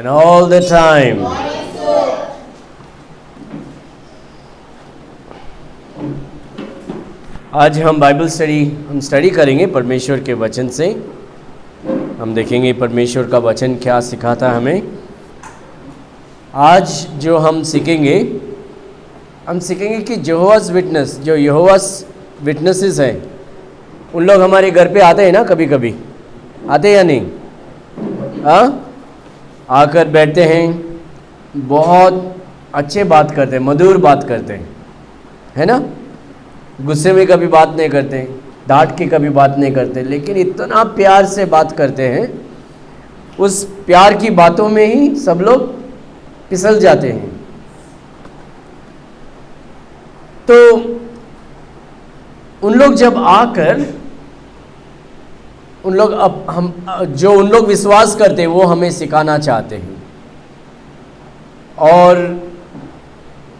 and all the time. आज हम Bible study करेंगे परमेश्वर के वचन से। हम देखेंगे परमेश्वर का वचन क्या सिखाता है हमें। आज जो हम सीखेंगे कि यहोवास विटनेस, जो यहोवास विटनेसेस हैं, उन लोग हमारे घर पे आते हैं ना, कभी कभी आते या नहीं? हाँ, आकर बैठते हैं, बहुत अच्छे बात करते हैं, मधुर बात करते हैं, है ना। गुस्से में कभी बात नहीं करते, डांट के कभी बात नहीं करते, लेकिन इतना प्यार से बात करते हैं। उस प्यार की बातों में ही सब लोग फिसल जाते हैं। तो उन लोग जब आकर उन लोग विश्वास करते हैं, वो हमें सिखाना चाहते हैं। और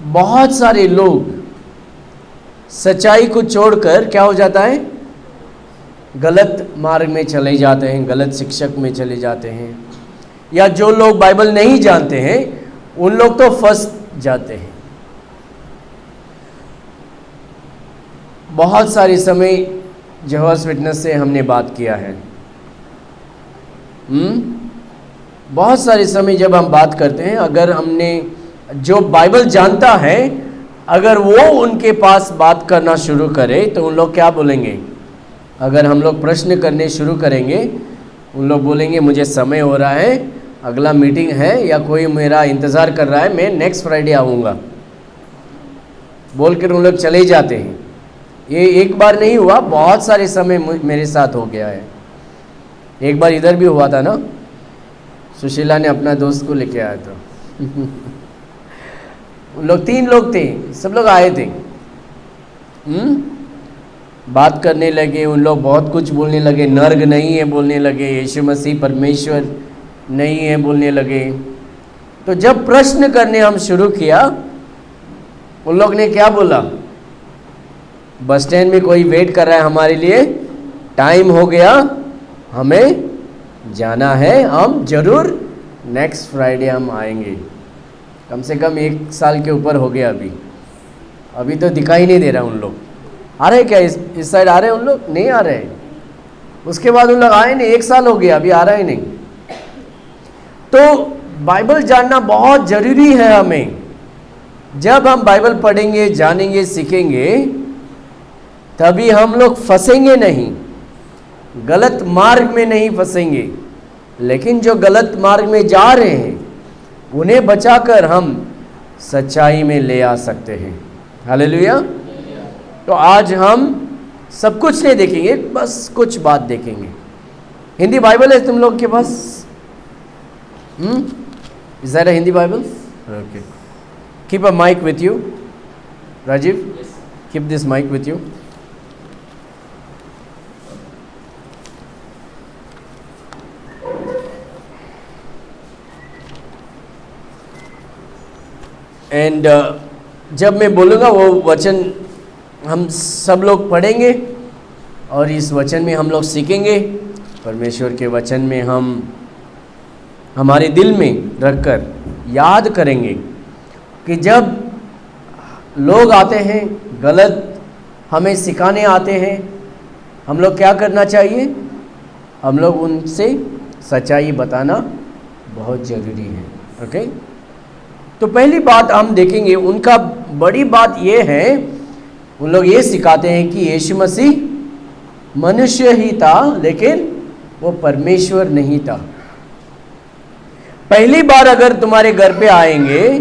बहुत सारे लोग सच्चाई को छोड़कर क्या हो जाता है, गलत मार्ग में चले जाते हैं, गलत शिक्षक में चले जाते हैं। या जो लोग बाइबल नहीं जानते हैं, उन लोग तो फंस जाते हैं। बहुत सारे समय यहोवास विटनेस से हमने बात किया है। बहुत सारे समय जब हम बात करते हैं, अगर हमने जो बाइबल जानता है, अगर वो उनके पास बात करना शुरू करे तो उन लोग क्या बोलेंगे? अगर हम लोग प्रश्न करने शुरू करेंगे, उन लोग बोलेंगे मुझे समय हो रहा है, अगला मीटिंग है, या कोई मेरा इंतज़ार कर रहा है, मैं नेक्स्ट फ्राइडे आऊँगा, बोलकर उन लोग चले जाते हैं। ये एक बार नहीं हुआ, बहुत सारे समय मेरे साथ हो गया है। एक बार इधर भी हुआ था ना, सुशीला ने अपना दोस्त को लेके आया था। उन लोग 3 लोग थे, सब लोग आए थे। बात करने लगे, उन लोग बहुत कुछ बोलने लगे। नर्ग नहीं है बोलने लगे, यीशु मसीह परमेश्वर नहीं है बोलने लगे। तो जब प्रश्न करने हम शुरू किया, उन लोग ने क्या बोला? बस स्टैंड में कोई वेट कर रहा है हमारे लिए, टाइम हो गया, हमें जाना है, हम जरूर नेक्स्ट फ्राइडे हम आएंगे। कम से कम 1 साल के ऊपर हो गया अभी तो दिखाई नहीं दे रहा। उन लोग आ रहे क्या? इस साइड आ रहे हैं? उन लोग नहीं आ रहे। उसके बाद उन लोग आए नहीं, 1 साल हो गया, अभी आ रहा ही नहीं। तो बाइबल जानना बहुत ज़रूरी है हमें। जब हम बाइबल पढ़ेंगे, जानेंगे, सीखेंगे, तभी हम लोग फंसेंगे नहीं, गलत मार्ग में नहीं फंसेंगे। लेकिन जो गलत मार्ग में जा रहे हैं, उन्हें बचाकर हम सच्चाई में ले आ सकते हैं। हालेलुया। तो आज हम सब कुछ नहीं देखेंगे, बस कुछ बात देखेंगे। हिंदी बाइबल है तुम लोग के पास? Is that a Hindi Bible? Okay, keep a mic with you. Rajiv, keep this mic with you. And जब मैं बोलूँगा वो वचन हम सब लोग पढ़ेंगे, और इस वचन में हम लोग सीखेंगे। परमेश्वर के वचन में हम हमारे दिल में रखकर याद करेंगे कि जब लोग आते हैं, गलत हमें सिखाने आते हैं, हम लोग क्या करना चाहिए? हम लोग उनसे सच्चाई बताना बहुत ज़रूरी है। ओके, तो पहली बात हम देखेंगे, उनका बड़ी बात ये है, उन लोग ये सिखाते हैं कि यीशु मसीह मनुष्य ही था, लेकिन वो परमेश्वर नहीं था। पहली बार अगर तुम्हारे घर पे आएंगे,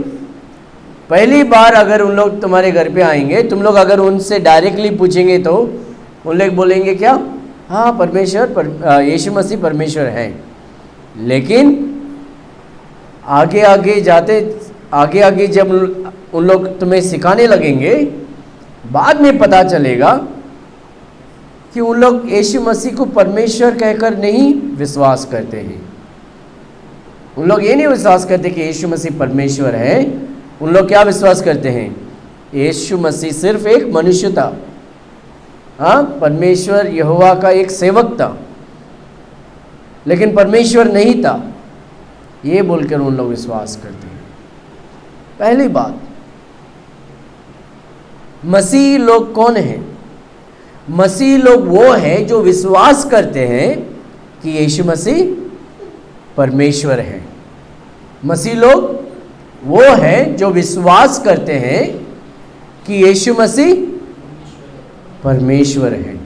पहली बार अगर उन लोग तुम्हारे घर पे आएंगे, तुम लोग अगर उनसे डायरेक्टली पूछेंगे तो उन लोग बोलेंगे क्या? हाँ, यीशु मसीह परमेश्वर है। लेकिन आगे आगे जब उन लोग तुम्हें सिखाने लगेंगे, बाद में पता चलेगा कि उन लोग यीशु मसीह को परमेश्वर कहकर नहीं विश्वास करते हैं। उन लोग ये नहीं विश्वास करते कि यीशु मसीह परमेश्वर है। उन लोग क्या विश्वास करते हैं? यीशु मसीह सिर्फ एक मनुष्य था। हाँ, परमेश्वर यहोवा का एक सेवक था, लेकिन परमेश्वर नहीं था। ये बोलकर उन लोग विश्वास करते हैं। पहली बात, मसीह लोग कौन हैं? मसीह लोग वो हैं जो विश्वास करते हैं कि यीशु मसीह परमेश्वर है। मसीह लोग वो हैं जो विश्वास करते हैं कि यीशु मसीह परमेश्वर है।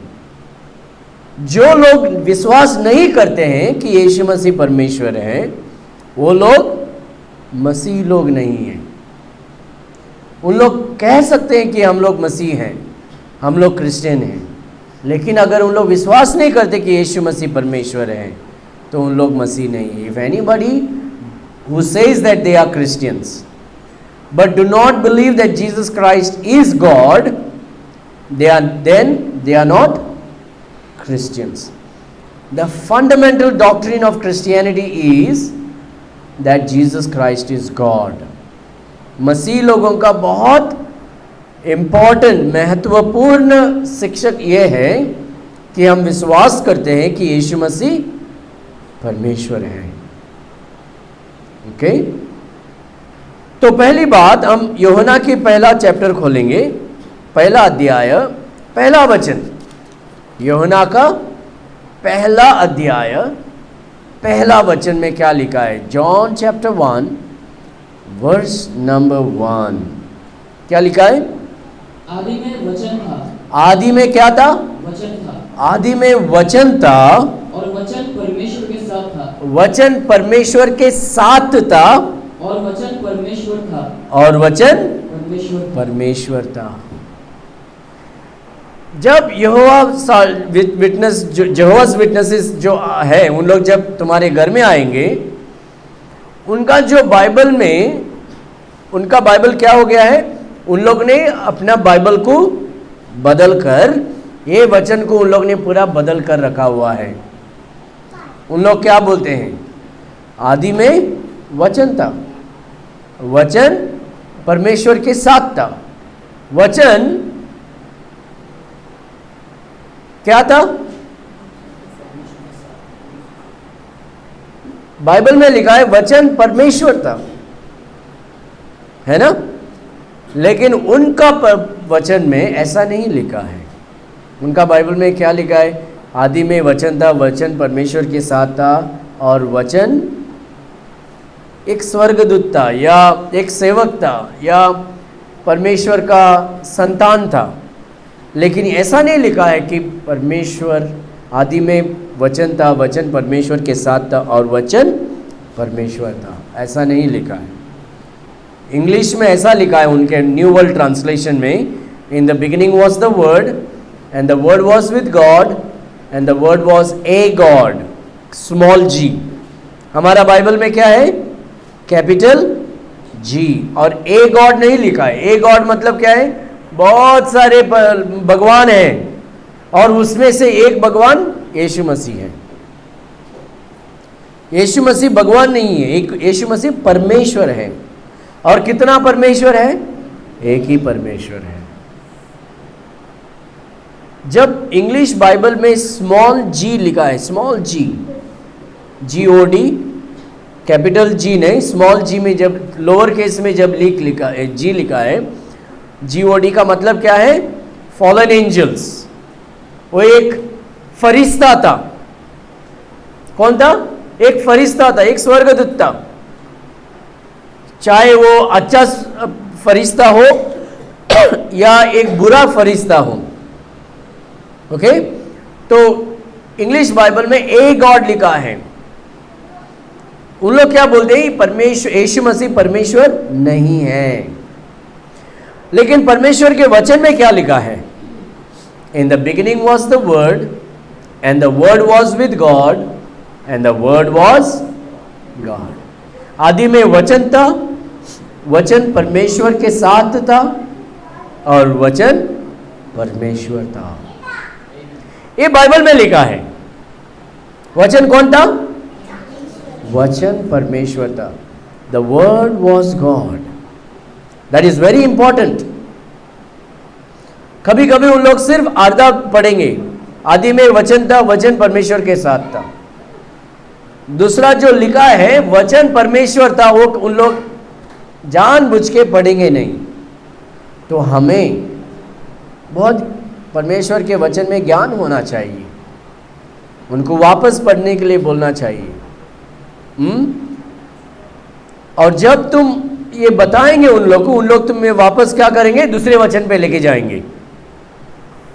जो लोग विश्वास नहीं करते हैं कि यीशु मसीह परमेश्वर है, वो लोग मसीह लोग नहीं हैं। उन लोग कह सकते हैं कि हम लोग मसीह हैं, हम लोग क्रिश्चियन हैं, लेकिन अगर उन लोग विश्वास नहीं करते कि यीशु मसीह परमेश्वर है तो उन लोग मसीह नहीं है। If anybody who says that they are Christians but do not believe that Jesus Christ is God, they are not Christians. The fundamental doctrine of Christianity is that Jesus Christ is God. मसीह लोगों का बहुत important महत्वपूर्ण शिक्षक ये है कि हम विश्वास करते हैं कि यीशु मसीह परमेश्वर है। ओके, तो पहली बात, हम यूहन्ना की पहला चैप्टर खोलेंगे, पहला अध्याय, पहला वचन। यूहन्ना का पहला अध्याय, पहला वचन में क्या लिखा है? जॉन चैप्टर 1 वर्स नंबर 1, क्या लिखा है? आदि में वचन था। आदि में क्या था? वचन था। आदि में वचन था, और वचन परमेश्वर के साथ था। वचन परमेश्वर के साथ था, और वचन परमेश्वर था। और वचन परमेश्वर था। जब यहोवा विटनेस, जेहोवास विटनेसेस जो है, उन लोग जब तुम्हारे घर में आएंगे, उनका जो बाइबल में, उनका बाइबल क्या हो गया है? उन लोग ने अपना बाइबल को बदल कर, ये वचन को उन लोग ने पूरा बदल कर रखा हुआ है। उन लोग क्या बोलते हैं? आदि में वचन था, वचन परमेश्वर के साथ था। वचन क्या था? बाइबल में लिखा है वचन परमेश्वर था, है ना? लेकिन उनका वचन में ऐसा नहीं लिखा है। उनका बाइबल में क्या लिखा है? आदि में वचन था, वचन परमेश्वर के साथ था, और वचन एक स्वर्गदूत था, या एक सेवक था, या परमेश्वर का संतान था। लेकिन ऐसा नहीं लिखा है कि परमेश्वर, आदि में वचन था, वचन परमेश्वर के साथ था, और वचन परमेश्वर था। ऐसा नहीं लिखा है। इंग्लिश में ऐसा लिखा है उनके न्यू वर्ल्ड ट्रांसलेशन में, in the beginning was the word, and the word was with God, and the word was a god, small g. हमारा बाइबल में क्या है? कैपिटल जी, और ए गॉड नहीं लिखा है। ए गॉड मतलब क्या है? बहुत सारे भगवान हैं, और उसमें से एक भगवान यीशु मसीह है। यीशु मसीह भगवान नहीं है, एक यीशु मसीह परमेश्वर है। और कितना परमेश्वर है? एक ही परमेश्वर है। जब इंग्लिश बाइबल में स्मॉल जी लिखा है, स्मॉल जी, GOD, कैपिटल जी नहीं, स्मॉल जी में जब लोअर केस में जब लिखा है, जी लिखा है, GOD का मतलब क्या है? Fallen angels. वो एक फरिश्ता था। कौन था? एक फरिश्ता था, एक स्वर्गदूत था। चाहे वो अच्छा फरिश्ता हो या एक बुरा फरिश्ता हो। ओके, तो इंग्लिश बाइबल में ए गॉड लिखा है। उन लोग क्या बोलते हैं? परमेश्वर, यीशु मसीह परमेश्वर नहीं है। लेकिन परमेश्वर के वचन में क्या लिखा है? इन the beginning was the word, and the word was with God, and the word was God. आदि में वचन था, वचन परमेश्वर के साथ था, और वचन परमेश्वर था। ये बाइबल में लिखा है। वचन कौन था? वचन परमेश्वर था। The word was God. That is very important. कभी कभी उन लोग सिर्फ आधा पढ़ेंगे। आदि में वचन था, वचन परमेश्वर के साथ था। दूसरा जो लिखा है वचन परमेश्वर था, वो उन लोग जानबूझ के पढ़ेंगे नहीं। तो हमें बहुत परमेश्वर के वचन में ज्ञान होना चाहिए, उनको वापस पढ़ने के लिए बोलना चाहिए। और जब तुम ये बताएंगे उन लोग तुम्हें वापस क्या करेंगे, दूसरे वचन पे लेके जाएंगे।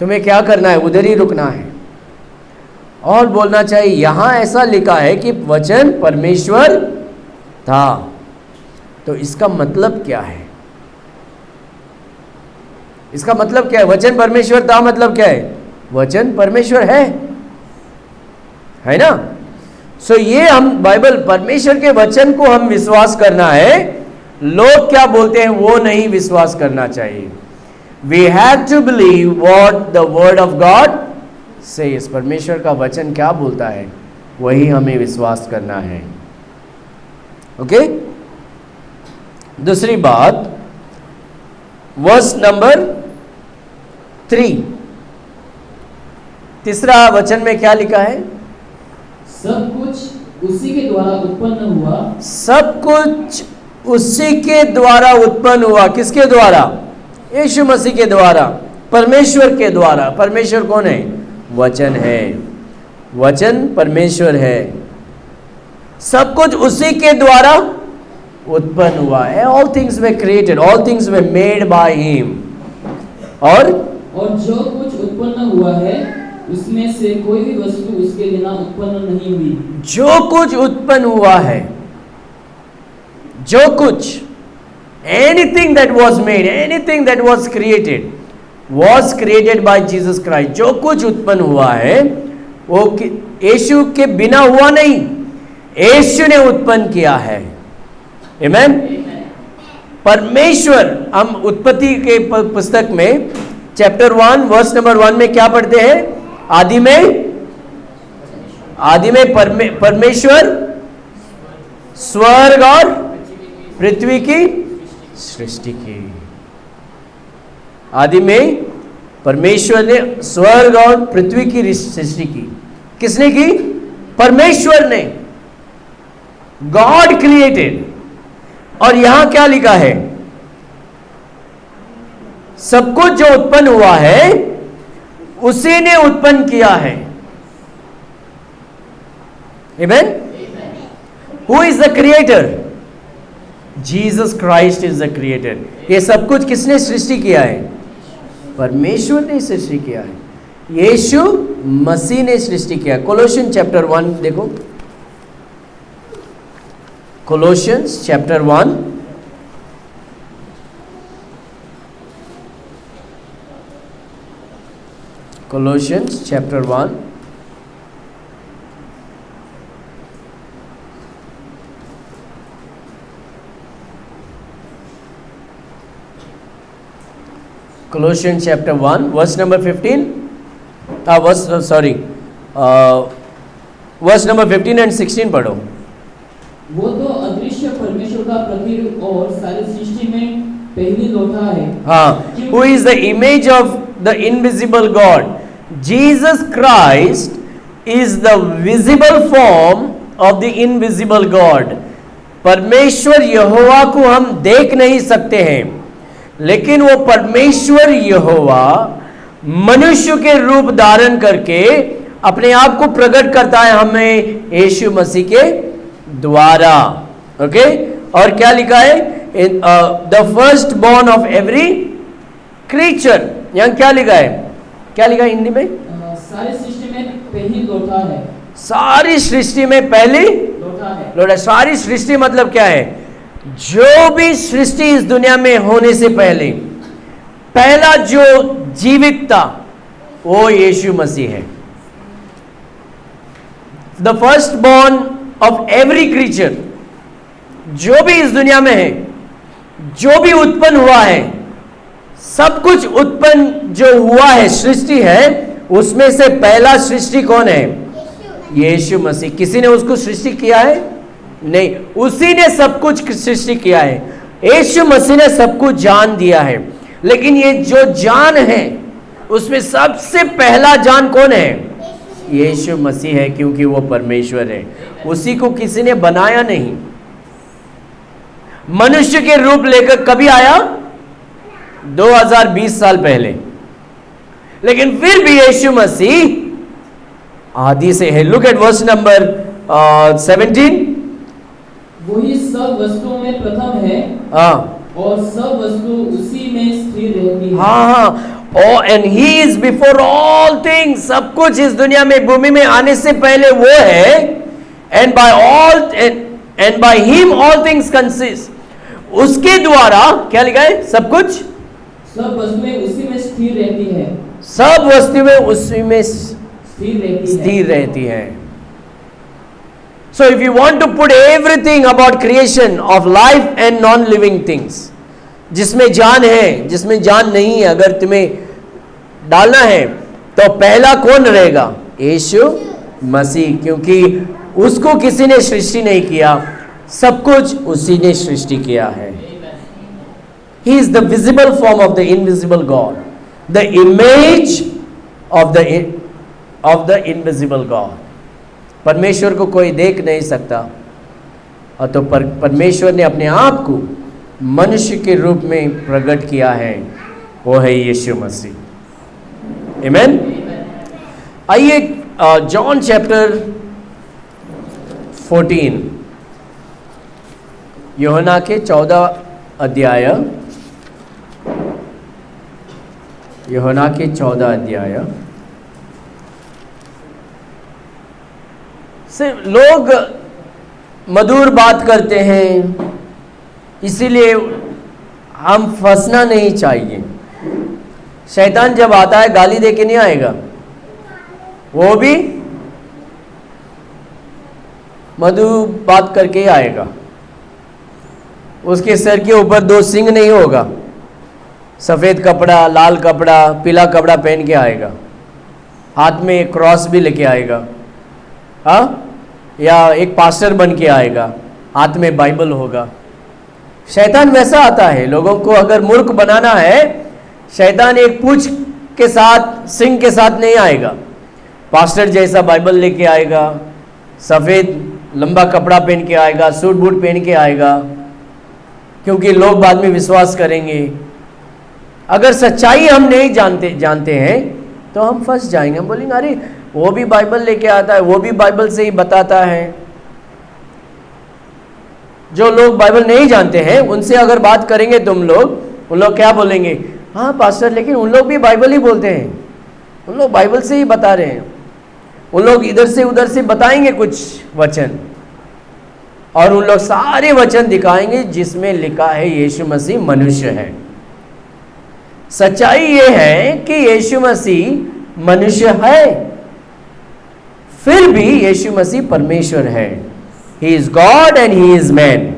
तुम्हें क्या करना है, उधर ही रुकना है और बोलना चाहिए यहां ऐसा लिखा है कि वचन परमेश्वर था। तो इसका मतलब क्या है, इसका मतलब क्या है? वचन परमेश्वर था मतलब क्या है? वचन परमेश्वर है ना। सो ये हम बाइबल परमेश्वर के वचन को हम विश्वास करना है, लोग क्या बोलते हैं वो नहीं विश्वास करना चाहिए। We have to believe what the word of God says. परमेश्वर का वचन क्या बोलता है वही हमें विश्वास करना है। ओके, दूसरी बात, वर्स नंबर 3, तीसरा वचन में क्या लिखा है? सब कुछ उसी के द्वारा उत्पन्न हुआ। सब कुछ उसी के द्वारा उत्पन्न हुआ। किसके द्वारा? यीशु मसीह के द्वारा, परमेश्वर के द्वारा। परमेश्वर कौन है? वचन है, वचन परमेश्वर है। सब कुछ उसी के द्वारा उत्पन्न हुआ है। All things way created, all things way made by him. और जो कुछ उत्पन्न हुआ है उसमें से कोई भी वस्तु उसके बिना उत्पन्न नहीं हुई। जो कुछ उत्पन्न हुआ है, जो कुछ, anything that was made, anything that was created by Jesus Christ. जो कुछ उत्पन्न हुआ है वो यीशु के बिना हुआ नहीं, यीशु ने उत्पन्न किया है। आमेन। परमेश्वर, हम उत्पत्ति के पुस्तक में चैप्टर 1 वर्स नंबर 1 में क्या पढ़ते हैं? आदि में परमेश्वर स्वर्ग और पृथ्वी की सृष्टि की। आदि में परमेश्वर ने स्वर्ग और पृथ्वी की सृष्टि की। किसने की? परमेश्वर ने। God created. और यहां क्या लिखा है? सब कुछ जो उत्पन्न हुआ है उसी ने उत्पन्न किया है। Amen. Who is the creator? Jesus Christ is the creator. ये सब कुछ किसने सृष्टि किया है? परमेश्वर ने सृष्टि किया है, यीशु मसीह ने सृष्टि किया। कोलोशियंस चैप्टर 1 देखो, Colossians chapter 1 Colossians chapter 1 Colossians chapter 1 verse number 15 verse number 15 and 16 पढ़ो। वो तो अदृश्य परमेश्वर का प्रतिरूप और सारी सृष्टि में पहली लौटा है। हाँ, who is the image of the invisible God? Jesus Christ is the visible form of the invisible God. परमेश्वर यहोवा को हम देख नहीं सकते हैं, लेकिन वो परमेश्वर यहोवा मनुष्य के रूप धारण करके अपने आप को प्रकट करता है हमें यीशु मसीह के द्वारा। ओके, और क्या लिखा है? The first born of every creature. यहां क्या लिखा है? क्या लिखा है हिंदी में? सारी सृष्टि में पहली लौटा है। सारी सृष्टि में पहली लौटा। सारी सृष्टि मतलब क्या है? जो भी सृष्टि इस दुनिया में होने से पहले पहला जो जीवित था वो यीशु मसीह है। The first born of every creature, जो भी इस दुनिया में है, जो भी उत्पन्न हुआ है, सब कुछ उत्पन्न जो हुआ है, सृष्टि है, उसमें से पहला सृष्टि कौन है? यीशु मसीह। किसी ने उसको सृष्टि किया है? नहीं, उसी ने सब कुछ सृष्टि किया है। यीशु मसीह ने सब कुछ जान दिया है। लेकिन ये जो जान है उसमें सबसे पहला जान कौन है? यीशु मसीह है, क्योंकि वो परमेश्वर है। उसी को किसी ने बनाया नहीं। मनुष्य के रूप लेकर कभी आया? 2020 साल पहले। लेकिन फिर भी यीशु मसीह आदि से है। Look at verse number 17। वही सब वस्तुओं में प्रथम है और सब वस्तु उसी में स्थिर रहती है। हाँ, and he is before all things. सब कुछ इस दुनिया में, भूमि में आने से पहले वो है। And by him all things consist. उसके द्वारा क्या लिखा है? सब कुछ, सब वस्तुएं उसी में स्थिर रहती है। सब वस्तुएं उसी में स्थिर रहती है। So if you want to put everything about creation of life and non-living things, जिसमें जान है, जिसमें जान नहीं है, अगर तुम्हें डालना है तो पहला कौन रहेगा? यीशु मसीह, क्योंकि उसको किसी ने सृष्टि नहीं किया, सब कुछ उसी ने सृष्टि किया है। He is the visible form of the invisible God, the image of the invisible God. परमेश्वर को कोई देख नहीं सकता, और तो परमेश्वर ने अपने आप को मनुष्य के रूप में प्रकट किया है, वो है यीशु मसीह। आमीन। आइए जॉन चैप्टर 14, यूहन्ना के 14 अध्याय, यूहन्ना के 14 अध्याय। सिर्फ लोग मधुर बात करते हैं, इसीलिए हम फंसना नहीं चाहिए। शैतान जब आता है गाली दे के नहीं आएगा, वो भी मधु बात करके ही आएगा। उसके सर के ऊपर 2 सिंग नहीं होगा, सफ़ेद कपड़ा, लाल कपड़ा, पीला कपड़ा पहन के आएगा, हाथ में एक क्रॉस भी लेके आएगा, हाँ, या एक पास्टर बन के आएगा, हाथ में बाइबल होगा। शैतान वैसा आता है। लोगों को अगर मूर्ख बनाना है, शैतान एक पूंछ के साथ, सिंग के साथ नहीं आएगा, पास्टर जैसा बाइबल लेके आएगा, सफ़ेद लंबा कपड़ा पहन के आएगा, सूट बूट पहन के आएगा, क्योंकि लोग बाद में विश्वास करेंगे। अगर सच्चाई हम नहीं जानते हैं तो हम फंस जाएंगे। हम बोलेंगे अरे वो भी बाइबल लेके आता है, वो भी बाइबल से ही बताता है। जो लोग बाइबल नहीं जानते हैं उनसे अगर बात करेंगे तुम लोग, उन लोग क्या बोलेंगे? हाँ पास्टर, लेकिन उन लोग भी बाइबल ही बोलते हैं, उन लोग बाइबल से ही बता रहे हैं। उन लोग इधर से उधर से बताएंगे कुछ वचन, और उन लोग सारे वचन दिखाएंगे जिसमें लिखा है यीशु मसीह मनुष्य है। सच्चाई ये है कि यीशु मसीह मनुष्य है, फिर भी यीशु मसीह परमेश्वर है। He is God and he is man.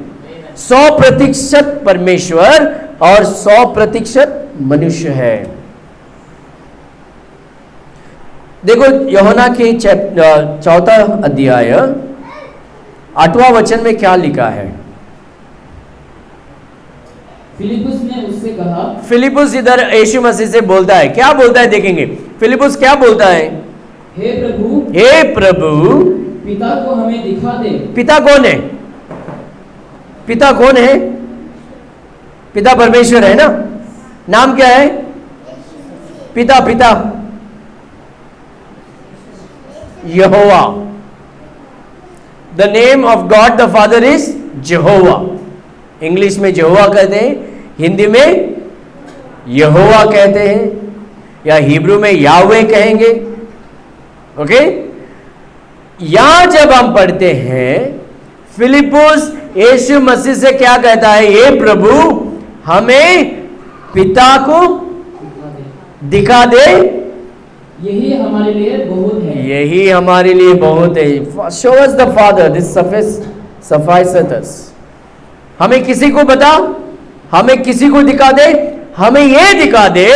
100% परमेश्वर और 100% मनुष्य है। देखो यूहन्ना के 4 अध्याय 8वां वचन में क्या लिखा है? फिलिपुस ने उससे कहा, फिलिपुस इधर यीशु मसीह से बोलता है, क्या बोलता है देखेंगे। फिलिपुस क्या बोलता है? हे प्रभु, हे प्रभु, पिता को हमें दिखा दे। पिता कौन है? पिता कौन है? पिता परमेश्वर है ना। नाम क्या है? पिता यहोवा। The name of God the father is Jehovah. English में जेहोवा कहते हैं, हिंदी में यहोवा कहते हैं, या हिब्रू में याहवे कहेंगे। ओके, यहां जब हम पढ़ते हैं फिलिपुस यीशु मसीह से क्या कहता है? हे प्रभु, हमें पिता को दिखा दे, यही हमारे लिए बहुत है। यही हमारे लिए बहुत है। Show us the father, this sufficeth us. हमें किसी को बता, हमें किसी को दिखा दे, हमें यह दिखा दे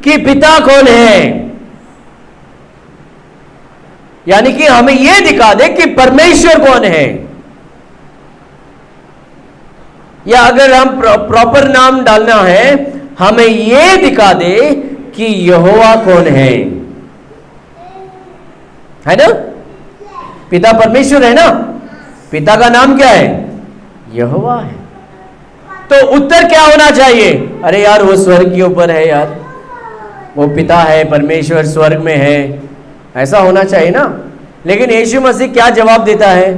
कि पिता कौन है। यानी कि हमें यह दिखा दे कि परमेश्वर कौन है। या अगर हम प्रॉपर नाम डालना है, हमें यह दिखा दे कि यहोवा कौन है। है ना? पिता परमेश्वर है ना? पिता का नाम क्या है? यहोवा है। तो उत्तर क्या होना चाहिए? अरे यार वो स्वर्ग के ऊपर है यार, वो पिता है, परमेश्वर स्वर्ग में है, ऐसा होना चाहिए ना। लेकिन यीशु मसीह क्या जवाब देता है?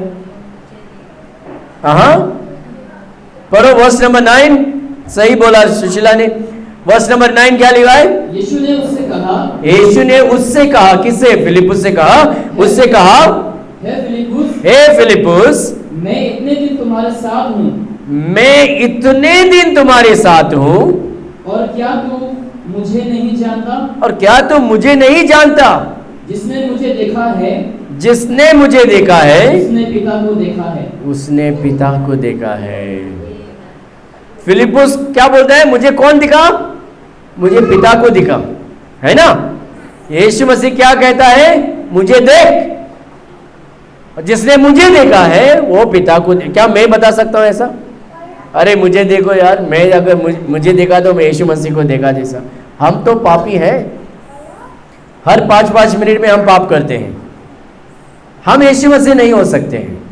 हाँ, पढ़ो वर्स नंबर 9। सही बोला सुशीला ने। वर्स नंबर 9 क्या लिखा है? यीशु ने उससे कहा, यीशु ने उससे कहा, किससे? फिलिपुस से कहा, उससे कहा, हे फिलिपुस, हे फिलिपुस, मैं इतने दिन तुम्हारे साथ हूँ, मैं इतने दिन तुम्हारे साथ हूँ, और क्या तू मुझे नहीं जानता? और क्या तुम मुझे नहीं जानता? जिसने मुझे देखा है, जिसने मुझे देखा है, उसने पिता को देखा है। उसने पिता को देखा है। फिलिपुस क्या बोलता है? मुझे कौन दिखा? मुझे पिता को दिखा, है ना? यीशु मसीह क्या कहता है? मुझे देख। और जिसने मुझे देखा है वो पिता को क्या मैं बता सकता हूं ऐसा? अरे मुझे देखो यार, मैं अगर मुझे देखा तो मैं यीशु मसीह को देखा जैसा। हम तो पापी हैं, हर 5-5 मिनट में हम पाप करते हैं, हम यीशु मसीह नहीं हो सकते हैं।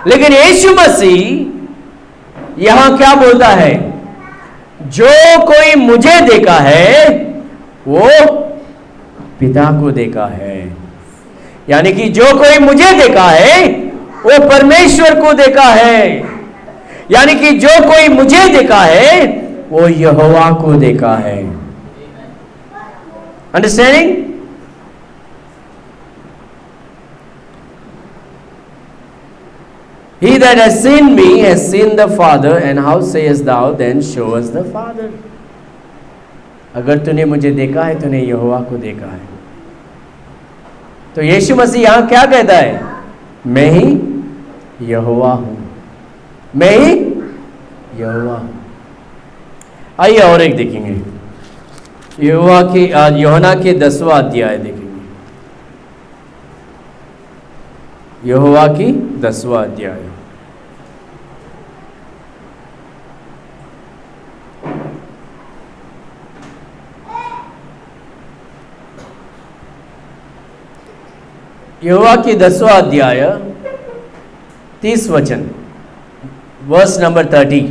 लेकिन यीशु मसीह यहां क्या बोलता है? जो कोई मुझे देखा है वो पिता को देखा है। यानी कि जो कोई मुझे देखा है वो परमेश्वर को देखा है। यानी कि जो कोई मुझे देखा है वो यहोवा को देखा है। Understanding? He that has seen me has seen the Father, and how sayest thou then show us the Father? अगर तूने मुझे देखा है तूने यहोवा को देखा है। तो यीशु मसीह यहां क्या कहता है? मैं ही यहोवा हूं, मैं ही यहोवा हूं। आइए और एक देखेंगे, यहोवा के यूहन्ना के 10वां अध्याय देखेंगे। यहोवा की 10वां अध्याय। यहोवा की 10वां अध्याय 30 वचन, वर्स नंबर 30।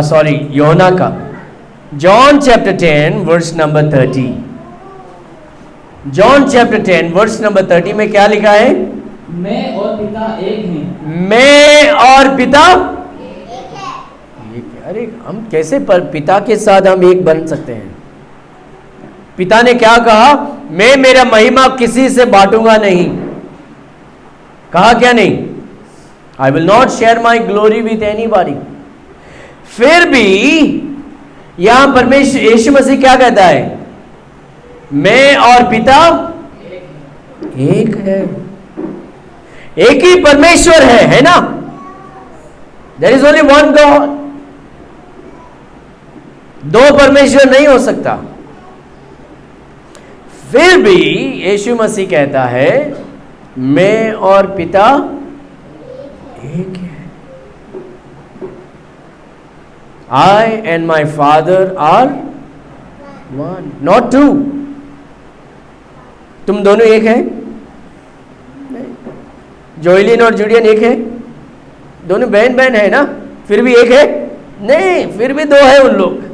सॉरी, यूहन्ना का John chapter 10 verse number 30। John chapter 10 verse number 30 में क्या लिखा है? मैं और पिता एक हैं। मैं और पिता एक। अरे हम कैसे पर पिता के साथ हम एक बन सकते हैं? पिता ने क्या कहा? मैं मेरा महिमा किसी से बांटूंगा नहीं। कहा क्या नहीं? I will not share my glory with anybody. फिर भी यहां परमेश्वर यीशु मसीह क्या कहता है? मैं और पिता एक है। एक ही परमेश्वर है ना? There is only one God. दो परमेश्वर नहीं हो सकता। फिर भी यीशु मसीह कहता है मैं और पिता एक है। I and my father are one, not two. तुम दोनों एक है? जोइलिन और जूलियन एक है? दोनों बहन बहन है ना? फिर भी एक है? नहीं, फिर भी दो है उन लोग।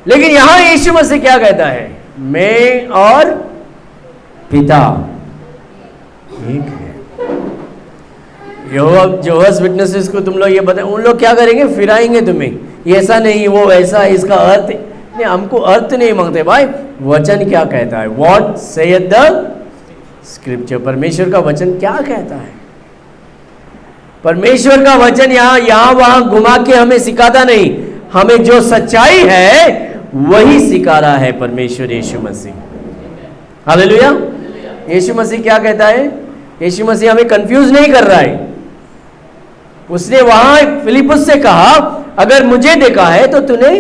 लेकिन यहां यीशु मसीह क्या कहता है? मैं और पिता एक है। यहोवास विटनेसेस को तुम लोग ये बताए, उन लोग क्या करेंगे? फिराएंगे तुम्हें, ये ऐसा नहीं वो ऐसा है, इसका अर्थ नहीं। हमको अर्थ नहीं मांगते भाई, वचन क्या कहता है? What saith the scripture. परमेश्वर का वचन क्या कहता है? परमेश्वर का वचन यहां वहां घुमा के हमें सिखाता नहीं, हमें जो सच्चाई है वही सिखा रहा है परमेश्वर यीशु मसीह। हालेलुया। यीशु मसीह क्या कहता है? यीशु मसीह हमें कंफ्यूज नहीं कर रहा है। उसने वहां फिलिपुस से कहा अगर मुझे देखा है तो तूने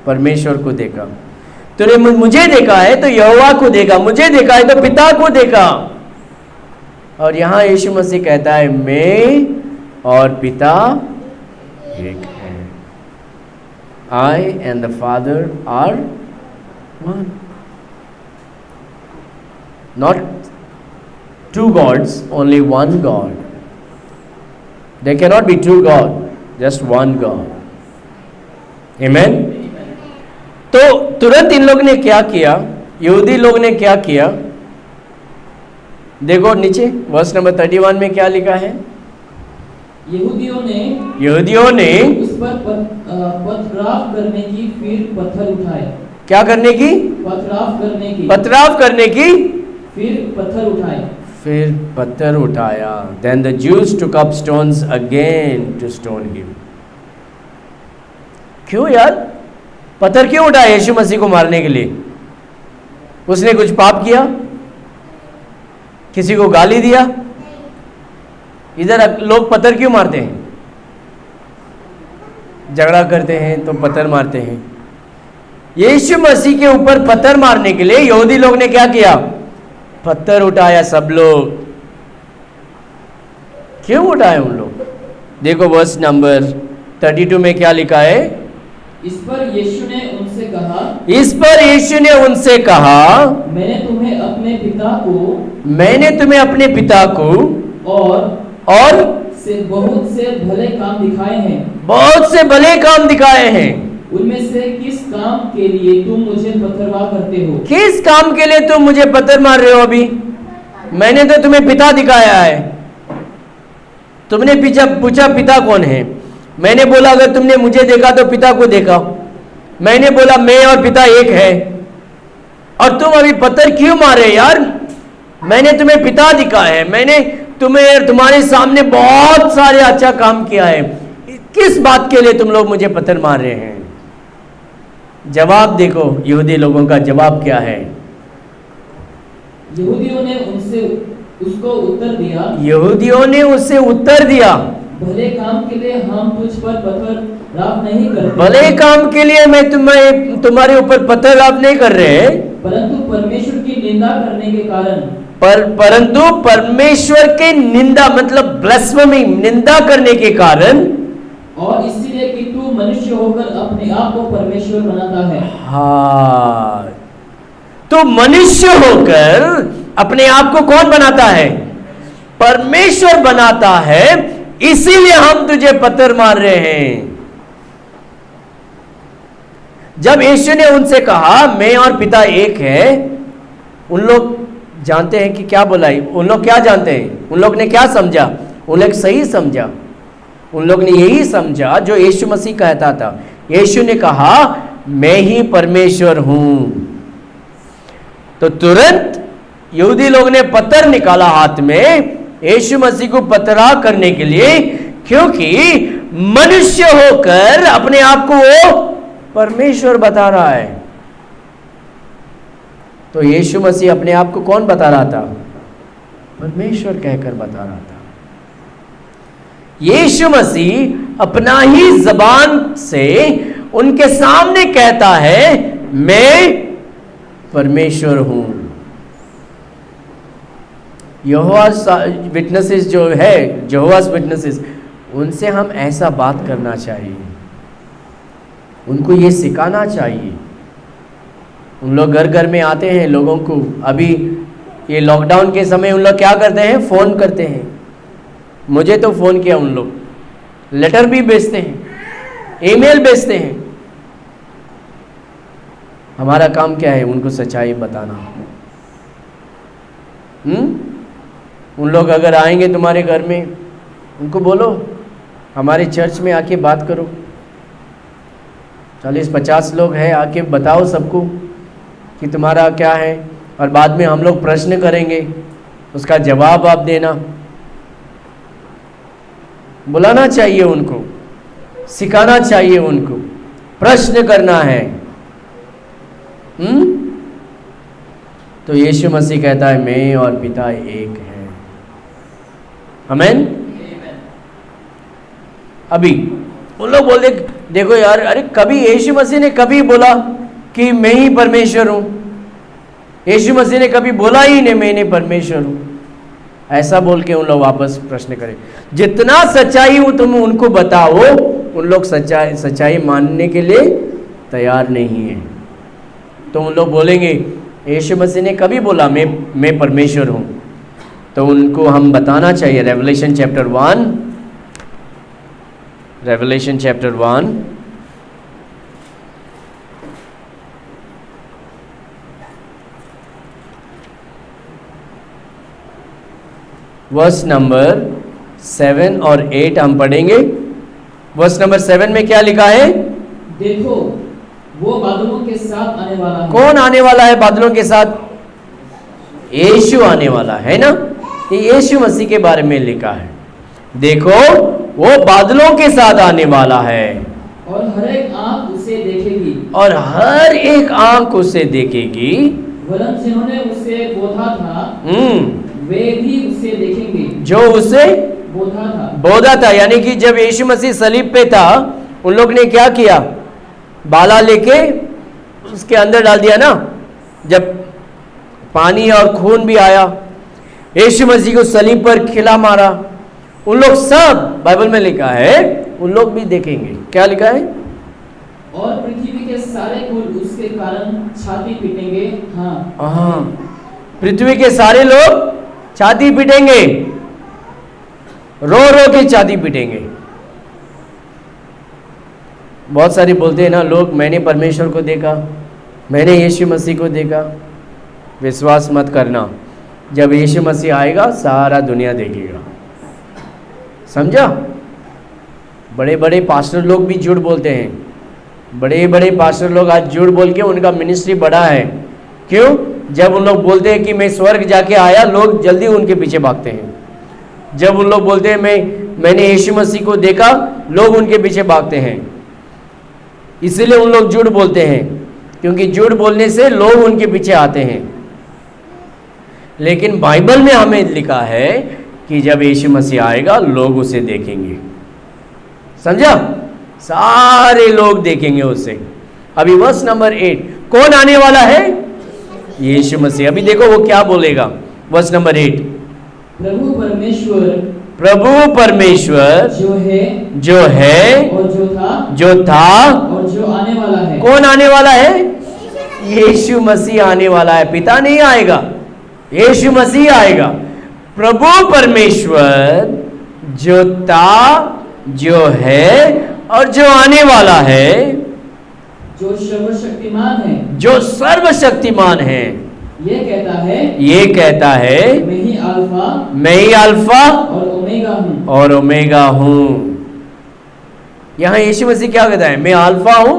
परमेश्वर को देखा, तूने मुझे देखा है तो यहोवा को देखा, मुझे देखा है तो पिता को देखा। और यहां यीशु मसीह कहता है मैं और पिता एक है। I and the Father are one. Not two gods, only one God. There cannot be two God, just one God. Amen. तो तुरंत इन लोग ने क्या किया, यहूदी लोग ने क्या किया, देखो नीचे वर्स नंबर 31 में क्या लिखा है। यहूदियों ने उस पर पथराव करने की, फिर पत्थर उठाए। क्या करने की? पथराव करने की, फिर पत्थर उठाए। फिर पत्थर उठाया। Then the Jews took up stones again to stone him. क्यों यार पत्थर क्यों उठाया यीशु मसीह को मारने के लिए? उसने कुछ पाप किया? किसी को गाली दिया? इधर लोग पत्थर क्यों मारते हैं? झगड़ा करते हैं तो पत्थर मारते हैं। यीशु मसीह के ऊपर पत्थर मारने के लिए यहूदी लोग ने क्या किया? पत्थर उठाया। सब लोग क्यों उठाए उन लोग? देखो वर्स नंबर 32 में क्या लिखा है। इस पर यीशु ने उनसे कहा, मैंने तुम्हें अपने पिता को और बहुत से भले काम दिखाए हैं। उनमें से किस काम के लिए तुम मुझे पत्थरवाह करते हो? किस काम के लिए तुम मुझे पत्थर मार रहे हो? अभी मैंने तो तुम्हें पिता दिखाया है। तुमने पूछा पिता कौन है? मैंने बोला अगर तुमने मुझे देखा तो पिता को देखा। मैंने बोला मैं और पिता एक है, और तुम अभी पत्थर क्यों मारे यार? मैंने तुम्हें पिता दिखाया है, मैंने तुम्हें तुम्हारे सामने बहुत सारे अच्छा काम किया है। किस बात के लिए तुम लोग मुझे पत्थर मार रहे हैं? जवाब देखो यहूदी लोगों का जवाब क्या है। यहूदियों ने उससे उत्तर दिया, भले काम के लिए हम तुझ पर पत्थरवाह नहीं करते। भले काम के लिए मैं तुम्हारे ऊपर पत्थरवाह नहीं कर रहे, परंतु परमेश्वर की निंदा करने के कारण। परंतु परमेश्वर के निंदा मतलब ब्लास्फेमी, निंदा करने के कारण, और इसीलिए कि तू मनुष्य होकर अपने आप को परमेश्वर बनाता है। हाँ, तो मनुष्य होकर अपने आप को कौन बनाता है? परमेश्वर बनाता है, इसीलिए हम तुझे पत्थर मार रहे हैं। जब यीशु ने उनसे कहा मैं और पिता एक है, उन लोग जानते हैं कि क्या बोला? उन लोग क्या जानते हैं? उन लोग ने क्या समझा? उन लोग सही समझा। उन लोग ने यही समझा जो यीशु मसीह कहता था। यीशु ने कहा मैं ही परमेश्वर हूं। तो तुरंत यहूदी लोग ने पत्थर निकाला हाथ में यीशु मसीह को पत्थरवाह करने के लिए, क्योंकि मनुष्य होकर अपने आप को वो परमेश्वर बता रहा है। तो यीशु मसीह अपने आप को कौन बता रहा था? परमेश्वर कहकर बता रहा था। यीशु मसीह अपना ही जबान से उनके सामने कहता है मैं परमेश्वर हूं। यहोवास विटनेसेस जो है, यहोवास विटनेसेस, उनसे हम ऐसा बात करना चाहिए, उनको ये सिखाना चाहिए। उन लोग घर घर में आते हैं लोगों को, अभी ये लॉकडाउन के समय उन लोग क्या करते हैं? फ़ोन करते हैं। मुझे तो फ़ोन किया उन लोग, लेटर भी भेजते हैं, ईमेल भेजते हैं। हमारा काम क्या है? उनको सच्चाई बताना। उन लोग अगर आएंगे तुम्हारे घर में, उनको बोलो हमारे चर्च में आके बात करो। 40-50 लोग हैं, आके बताओ सबको कि तुम्हारा क्या है, और बाद में हम लोग प्रश्न करेंगे, उसका जवाब आप देना। बुलाना चाहिए उनको, सिखाना चाहिए उनको, प्रश्न करना है। तो यीशु मसीह कहता है मैं और पिता एक हैं। आमीन। अभी उन लोग बोलते देखो यार, अरे कभी यीशु मसीह ने कभी बोला कि मैं ही परमेश्वर हूं? यीशु मसीह ने कभी बोला ही नहीं मैं परमेश्वर हूं। ऐसा बोल के उन लोग वापस प्रश्न करें। जितना सच्चाई हो तुम उनको बताओ, उन लोग सच्चाई मानने के लिए तैयार नहीं है। तो उन लोग बोलेंगे यीशु मसीह ने कभी बोला मैं परमेश्वर हूँ। तो उनको हम बताना चाहिए रेवलेशन चैप्टर 1 वर्स नंबर 7 और 8 हम पढ़ेंगे। वर्स नंबर 7 में क्या लिखा है? देखो वो बादलों के साथ आने वाला है। कौन आने वाला है बादलों के साथ? यीशु आने वाला है ना। ये यीशु मसीह के बारे में लिखा है। देखो वो बादलों के साथ आने वाला है और हर एक आंख उसे देखेगी। और हर एक आंख उसे देखेगी। वरन जिन्होंने उसे बोधा था वे भी उसे देखेंगे जो उसे बोधा था। यानी कि जब यीशु मसीह सलीब पे था, उन लोग ने क्या किया? बाला लेके उसके अंदर डाल दिया ना। जब पानी और खून भी आया, यीशु मसीह को सलीब पर खिला मारा। उन लोग सब, बाइबल में लिखा है, उन लोग भी देखेंगे। क्या लिखा है? और पृथ्वी के सारे कुल उसके कारण छाती पीटेंगे। हाँ, पृथ्वी के सारे लोग छाती पीटेंगे, रो रो के छाती पीटेंगे। बहुत सारी बोलते हैं ना लोग, मैंने परमेश्वर को देखा, मैंने यीशु मसीह को देखा। विश्वास मत करना, जब यीशु मसीह आएगा सारा दुनिया देखेगा। समझा? बड़े बड़े पास्टर लोग भी झूठ बोलते हैं। बड़े बड़े पास्टर लोग आज झूठ बोल के उनका मिनिस्ट्री बड़ा है। क्यों? जब उन लोग बोलते हैं कि मैं स्वर्ग जाके आया, लोग जल्दी उनके पीछे भागते हैं। जब उन लोग बोलते हैं मैंने यीशु मसीह को देखा, लोग उनके पीछे भागते हैं। इसीलिए उन लोग झूठ बोलते हैं, क्योंकि झूठ बोलने से लोग उनके पीछे आते हैं। लेकिन बाइबल में हमें लिखा है कि जब यीशु मसीह आएगा लोग उसे देखेंगे। समझा? सारे लोग देखेंगे उसे। अभी वर्स नंबर 8, कौन आने वाला है? यीशु मसीह। अभी देखो वो क्या बोलेगा। वर्स नंबर 8, प्रभु परमेश्वर जो है और जो था और जो आने वाला है। कौन आने वाला है? यीशु मसीह आने वाला है। पिता नहीं आएगा, यीशु मसीह आएगा। प्रभु परमेश्वर जो था, जो है और जो आने वाला है, जो सर्वशक्तिमान है। ये कहता है मैं ही अल्फा और ओमेगा हूँ। यहाँ यीशु मसीह क्या कहता है? मैं अल्फा हूँ,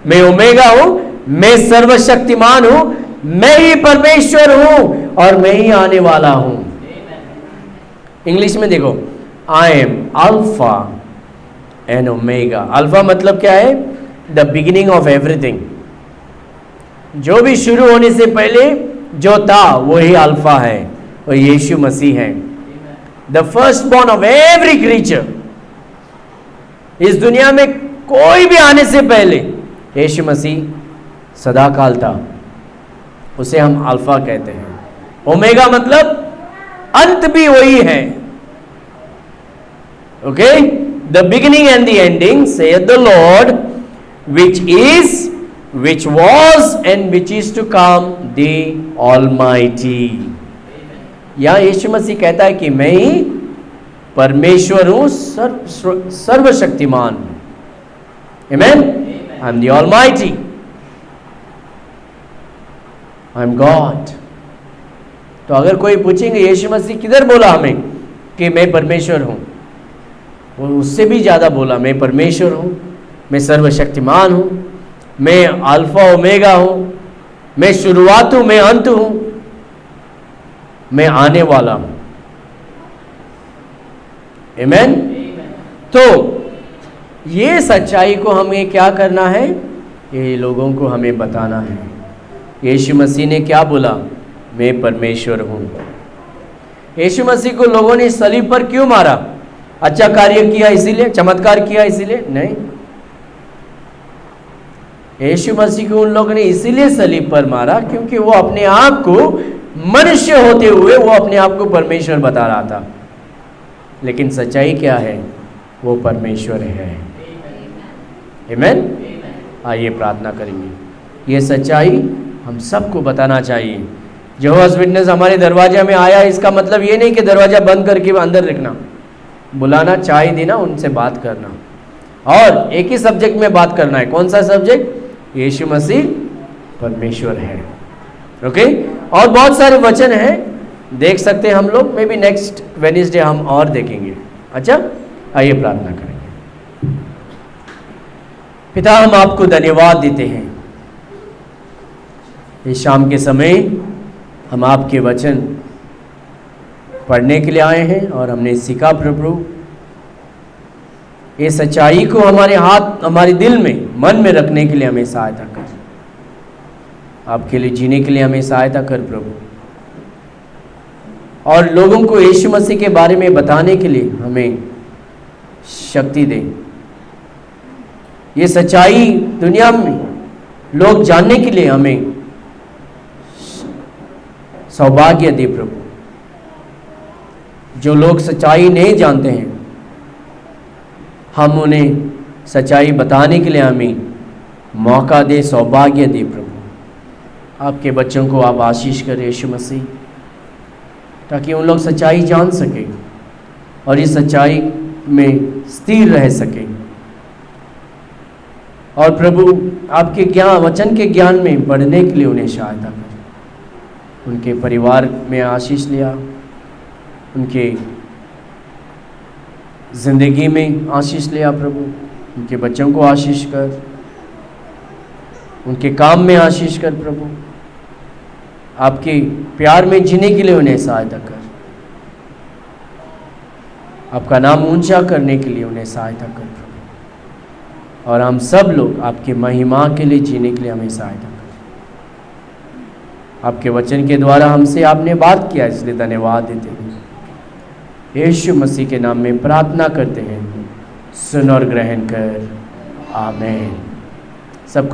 मैं ओमेगा हूँ, मैं सर्वशक्तिमान हूँ, मैं ही परमेश्वर हूँ और मैं ही आने वाला हूँ। इंग्लिश में देखो, I am alpha and omega. Alpha मतलब क्या है? The beginning of everything. जो भी शुरू होने से पहले जो था वो ही अल्फा है और यीशु मसीह है। The first born of every creature. इस दुनिया में कोई भी आने से पहले यीशु मसीह सदाकाल था, उसे हम अल्फा कहते हैं। ओमेगा मतलब अंत भी वही है। Okay, the beginning and the ending Seth the Lord, which is, which was and which is to come, the Almighty। यहाँ यीशु मसीह कहता है कि मैं ही परमेश्वर हूँ, सर्वशक्तिमान हूँ। Amen? I am the Almighty। I am God। तो अगर कोई पूछेंगे यीशु मसीह किधर बोला हमें कि मैं परमेश्वर हूँ, वो उससे भी ज़्यादा बोला, मैं परमेश्वर हूँ, मैं सर्वशक्तिमान हूँ, मैं अल्फा ओमेगा हूँ, मैं शुरुआत हूँ, मैं अंत हूँ, मैं आने वाला हूँ। आमीन। तो ये सच्चाई को हमें क्या करना है? ये लोगों को हमें बताना है। यीशु मसीह ने क्या बोला? मैं परमेश्वर हूँ। यीशु मसीह को लोगों ने सलीब पर क्यों मारा? अच्छा कार्य किया इसीलिए, चमत्कार किया इसीलिए? नहीं। यीशु मसीह को उन लोगों ने इसीलिए सलीब पर मारा क्योंकि वो अपने आप को मनुष्य होते हुए वो अपने आप को परमेश्वर बता रहा था। लेकिन सच्चाई क्या है? वो परमेश्वर है। आमीन। आइए प्रार्थना करेंगे। ये सच्चाई हम सबको बताना चाहिए। यहोवा's विटनेस हमारे दरवाजे में आया, इसका मतलब ये नहीं कि दरवाज़ा बंद करके अंदर रखना, बुलाना, चाय देना, उनसे बात करना, और एक ही सब्जेक्ट में बात करना है। कौन सा सब्जेक्ट? यीशु मसीह परमेश्वर है। ओके, और बहुत सारे वचन हैं, देख सकते हैं हम लोग। मे बी नेक्स्ट वेडनेसडे हम और देखेंगे। अच्छा, आइए प्रार्थना करेंगे। पिता, हम आपको धन्यवाद देते हैं। इस शाम के समय हम आपके वचन पढ़ने के लिए आए हैं और हमने सीखा प्रभु, ये सच्चाई को हमारे हाथ, हमारे दिल में, मन में रखने के लिए हमें सहायता कर। आपके लिए जीने के लिए हमें सहायता कर प्रभु, और लोगों को यीशु मसीह के बारे में बताने के लिए हमें शक्ति दे। ये सच्चाई दुनिया में लोग जानने के लिए हमें सौभाग्य दे प्रभु। जो लोग सच्चाई नहीं जानते हैं, हम उन्हें सच्चाई बताने के लिए हमें मौका दे, सौभाग्य दे प्रभु। आपके बच्चों को आप आशीष करें यीशु मसीह, ताकि उन लोग सच्चाई जान सकें और इस सच्चाई में स्थिर रह सकें। और प्रभु, आपके ज्ञान, वचन के ज्ञान में बढ़ने के लिए उन्हें सहायता करें। उनके परिवार में आशीष लिया, उनके ज़िंदगी में आशीष लिया प्रभु। उनके बच्चों को आशीष कर, उनके काम में आशीष कर प्रभु। आपके प्यार में जीने के लिए उन्हें सहायता कर। आपका नाम ऊंचा करने के लिए उन्हें सहायता कर प्रभु। और हम सब लोग आपकी महिमा के लिए जीने के लिए हमें सहायता कर। आपके वचन के द्वारा हमसे आपने बात किया, इसलिए धन्यवाद देते हैं। यीशु मसीह के नाम में प्रार्थना करते हैं, सुन और ग्रहण कर। आमीन। सबको